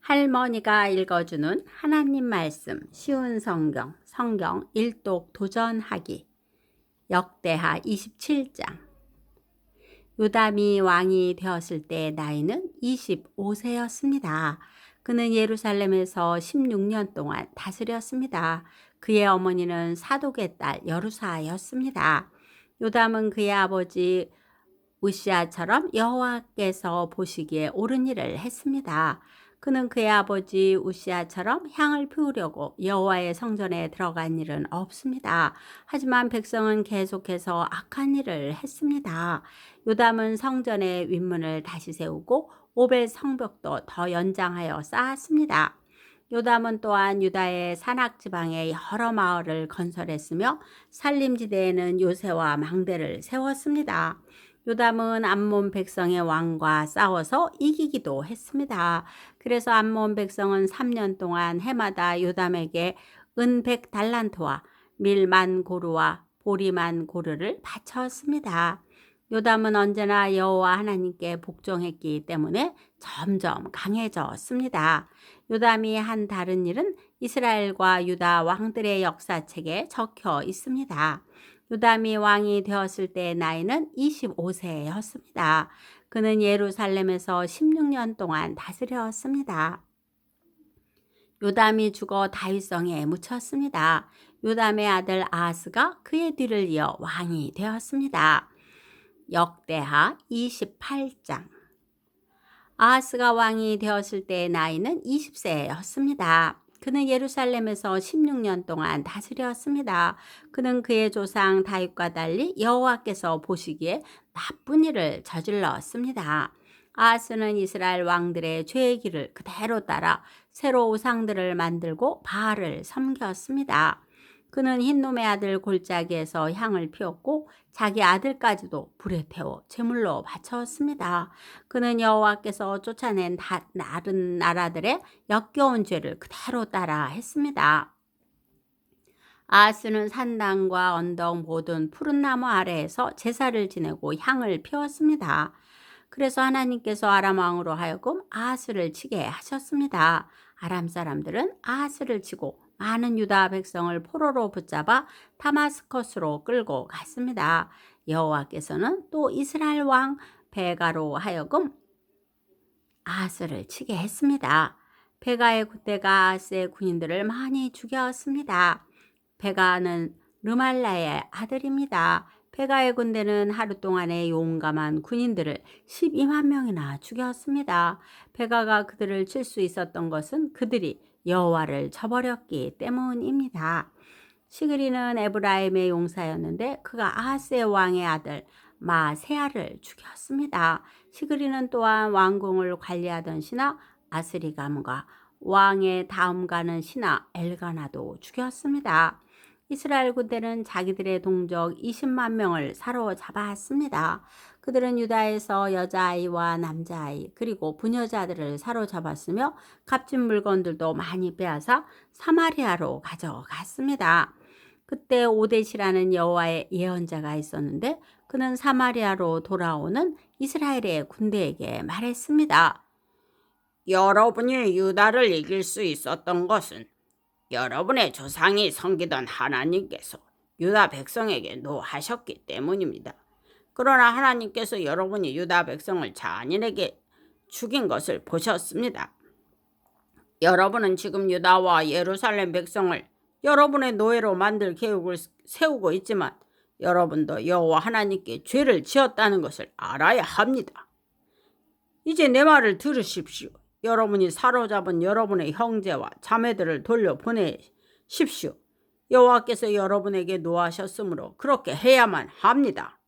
할머니가 읽어주는 하나님 말씀 쉬운 성경 일독 도전하기 역대하 27장. 요담이 왕이 되었을 때 나이는 25세였습니다. 그는 예루살렘에서 16년 동안 다스렸습니다. 그의 어머니는 사독의 딸 여루사였습니다. 요담은 그의 아버지 우시아처럼 여호와께서 보시기에 옳은 일을 했습니다. 그는 그의 아버지 우시아처럼 향을 피우려고 여호와의 성전에 들어간 일은 없습니다. 하지만 백성은 계속해서 악한 일을 했습니다. 요담은 성전의 윗문을 다시 세우고 오벨 성벽도 더 연장하여 쌓았습니다. 요담은 또한 유다의 산악지방에 여러 마을을 건설했으며 산림지대에는 요새와 망대를 세웠습니다. 요담은 암몬 백성의 왕과 싸워서 이기기도 했습니다. 그래서 암몬 백성은 3년 동안 해마다 요담에게 은 100달란트와 밀 10,000고르와 보리 10,000고르를 바쳤습니다. 요담은 언제나 여호와 하나님께 복종했기 때문에 점점 강해졌습니다. 요담이 한 다른 일은 이스라엘과 유다 왕들의 역사책에 적혀 있습니다. 요담이 왕이 되었을 때의 나이는 25세였습니다. 그는 예루살렘에서 16년 동안 다스렸습니다. 요담이 죽어 다윗성에 묻혔습니다. 요담의 아들 아하스가 그의 뒤를 이어 왕이 되었습니다. 역대하 28장. 아하스가 왕이 되었을 때의 나이는 20세였습니다. 그는 예루살렘에서 16년 동안 다스렸습니다. 그는 그의 조상 다윗과 달리 여호와께서 보시기에 나쁜 일을 저질렀습니다. 아하스는 이스라엘 왕들의 죄의 길을 그대로 따라 새로 우상들을 만들고 바알을 섬겼습니다. 그는 흰놈의 아들 골짜기에서 향을 피웠고 자기 아들까지도 불에 태워 제물로 바쳤습니다. 그는 여호와께서 쫓아낸 다른 나라들의 역겨운 죄를 그대로 따라 했습니다. 아하스는 산당과 언덕 모든 푸른 나무 아래에서 제사를 지내고 향을 피웠습니다. 그래서 하나님께서 아람 왕으로 하여금 아하스를 치게 하셨습니다. 아람 사람들은 아하스를 치고 많은 유다 백성을 포로로 붙잡아 다마스커스로 끌고 갔습니다. 여호와께서는 또 이스라엘 왕 베가로 하여금 아하스를 치게 했습니다. 베가의 군대가 아하스의 군인들을 많이 죽였습니다. 베가는 르말라의 아들입니다. 베가의 군대는 하루 동안에 용감한 군인들을 12만 명이나 죽였습니다. 베가가 그들을 칠 수 있었던 것은 그들이 여호와를 저버렸기 때문입니다. 시그리는 에브라임의 용사였는데 그가 아하스의 왕의 아들 마세아를 죽였습니다. 시그리는 또한 왕궁을 관리하던 신하 아스리감과 왕의 다음 가는 신하 엘가나도 죽였습니다. 이스라엘 군대는 자기들의 동족 20만 명을 사로잡았습니다. 그들은 유다에서 여자아이와 남자아이 그리고 부녀자들을 사로잡았으며 값진 물건들도 많이 빼앗아 사마리아로 가져갔습니다. 그때 오뎃이라는 여호와의 예언자가 있었는데 그는 사마리아로 돌아오는 이스라엘의 군대에게 말했습니다. 여러분이 유다를 이길 수 있었던 것은 여러분의 조상이 섬기던 하나님께서 유다 백성에게 노하셨기 때문입니다. 그러나 하나님께서 여러분이 유다 백성을 잔인하게 죽인 것을 보셨습니다. 여러분은 지금 유다와 예루살렘 백성을 여러분의 노예로 만들 계획을 세우고 있지만 여러분도 여호와 하나님께 죄를 지었다는 것을 알아야 합니다. 이제 내 말을 들으십시오. 여러분이 사로잡은 여러분의 형제와 자매들을 돌려보내십시오. 여호와께서 여러분에게 노하셨으므로 그렇게 해야만 합니다.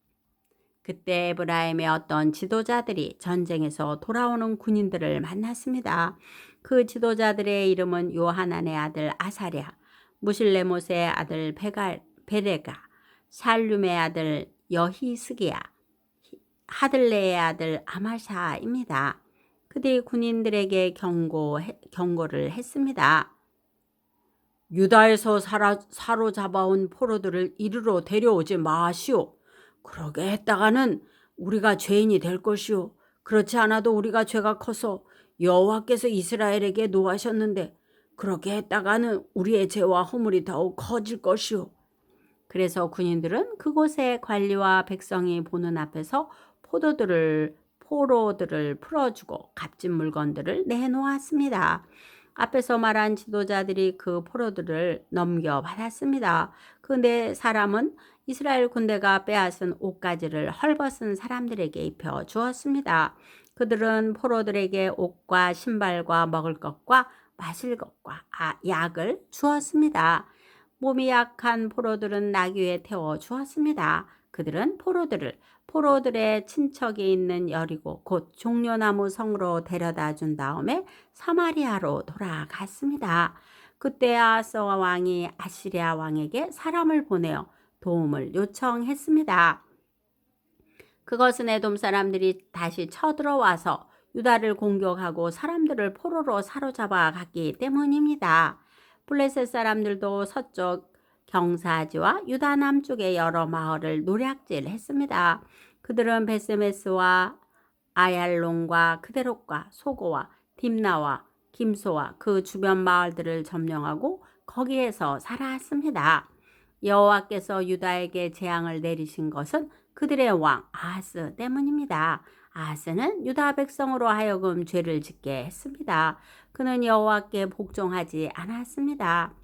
그때 에브라임의 어떤 지도자들이 전쟁에서 돌아오는 군인들을 만났습니다. 그 지도자들의 이름은 요하난의 아들 아사랴, 무실레못의 아들 베레가, 살룸의 아들 여히스기야, 하들레의 아들 아마샤입니다. 그들이 군인들에게 경고를 했습니다. 유다에서 사로잡아온 포로들을 이리로 데려오지 마시오. 그러게 했다가는 우리가 죄인이 될 것이오. 그렇지 않아도 우리가 죄가 커서 여호와께서 이스라엘에게 노하셨는데 그렇게 했다가는 우리의 죄와 허물이 더욱 커질 것이오. 그래서 군인들은 그곳의 관리와 백성이 보는 앞에서 포로들을 풀어주고 값진 물건들을 내놓았습니다. 앞에서 말한 지도자들이 그 포로들을 넘겨받았습니다. 그 네 사람은 이스라엘 군대가 빼앗은 옷가지를 헐벗은 사람들에게 입혀 주었습니다. 그들은 포로들에게 옷과 신발과 먹을 것과 마실 것과 약을 주었습니다. 몸이 약한 포로들은 나귀에 태워 주었습니다. 그들은 포로들의 친척이 있는 여리고 곧 종려나무 성으로 데려다 준 다음에 사마리아로 돌아갔습니다. 그때 아하스 왕이 아시리아 왕에게 사람을 보내어 도움을 요청했습니다. 그것은 에돔 사람들이 다시 쳐들어와서 유다를 공격하고 사람들을 포로로 사로잡아 갔기 때문입니다. 블레셋 사람들도 서쪽 경사지와 유다 남쪽의 여러 마을을 노략질했습니다. 그들은 베스메스와 아얄론과 그데롯과 소고와 딥나와 김소와 그 주변 마을들을 점령하고 거기에서 살았습니다. 여호와께서 유다에게 재앙을 내리신 것은 그들의 왕 아하스 때문입니다. 아하스는 유다 백성으로 하여금 죄를 짓게 했습니다. 그는 여호와께 복종하지 않았습니다.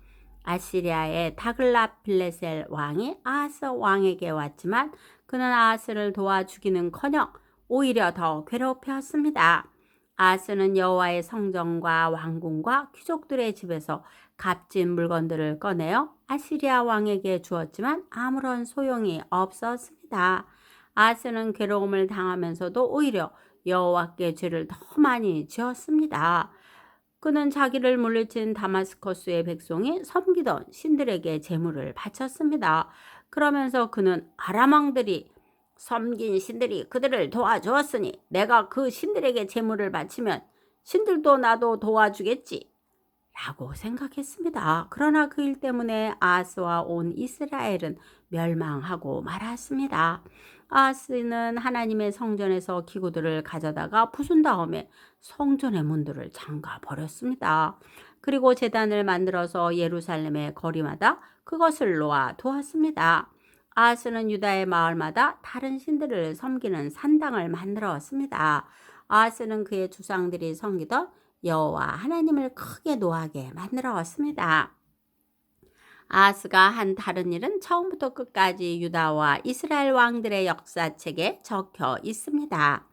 아시리아의 다글랏 빌레셀 왕이 아하스 왕에게 왔지만 그는 아하스를 도와 주기는커녕 오히려 더 괴롭혔습니다. 아하스는 여호와의 성전과 왕궁과 귀족들의 집에서 값진 물건들을 꺼내어 아시리아 왕에게 주었지만 아무런 소용이 없었습니다. 아하스는 괴로움을 당하면서도 오히려 여호와께 죄를 더 많이 지었습니다. 그는 자기를 물리친 다마스커스의 백성이 섬기던 신들에게 제물을 바쳤습니다. 그러면서 그는 아람 왕들이 섬긴 신들이 그들을 도와주었으니 내가 그 신들에게 제물을 바치면 신들도 나도 도와주겠지 라고 생각했습니다. 그러나 그 일 때문에 아하스와 온 이스라엘은 멸망하고 말았습니다. 아하스는 하나님의 성전에서 기구들을 가져다가 부순 다음에 성전의 문들을 잠가 버렸습니다. 그리고 제단을 만들어서 예루살렘의 거리마다 그것을 놓아 두었습니다. 아하스는 유다의 마을마다 다른 신들을 섬기는 산당을 만들었습니다. 아하스는 그의 조상들이 섬기던 여호와 하나님을 크게 노하게 만들었습니다. 아하스가 한 다른 일은 처음부터 끝까지 유다와 이스라엘 왕들의 역사책에 적혀 있습니다.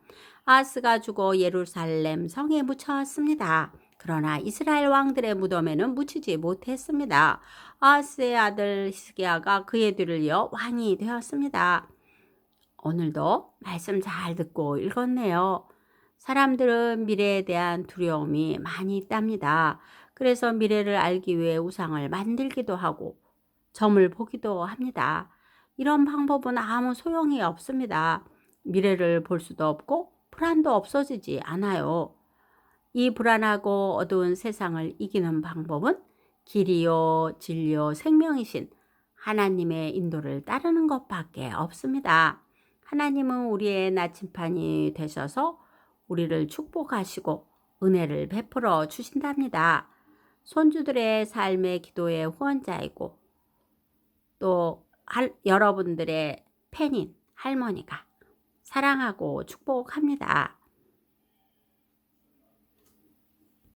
아하스가 죽어 예루살렘 성에 묻혔습니다. 그러나 이스라엘 왕들의 무덤에는 묻히지 못했습니다. 아하스의 아들 히스기야가 그의 뒤를 이어 왕이 되었습니다. 오늘도 말씀 잘 듣고 읽었네요. 사람들은 미래에 대한 두려움이 많이 있답니다. 그래서 미래를 알기 위해 우상을 만들기도 하고 점을 보기도 합니다. 이런 방법은 아무 소용이 없습니다. 미래를 볼 수도 없고 불안도 없어지지 않아요. 이 불안하고 어두운 세상을 이기는 방법은 길이요, 진리요, 생명이신 하나님의 인도를 따르는 것밖에 없습니다. 하나님은 우리의 나침판이 되셔서 우리를 축복하시고 은혜를 베풀어 주신답니다. 손주들의 삶의 기도의 후원자이고 또 여러분들의 팬인 할머니가 사랑하고 축복합니다.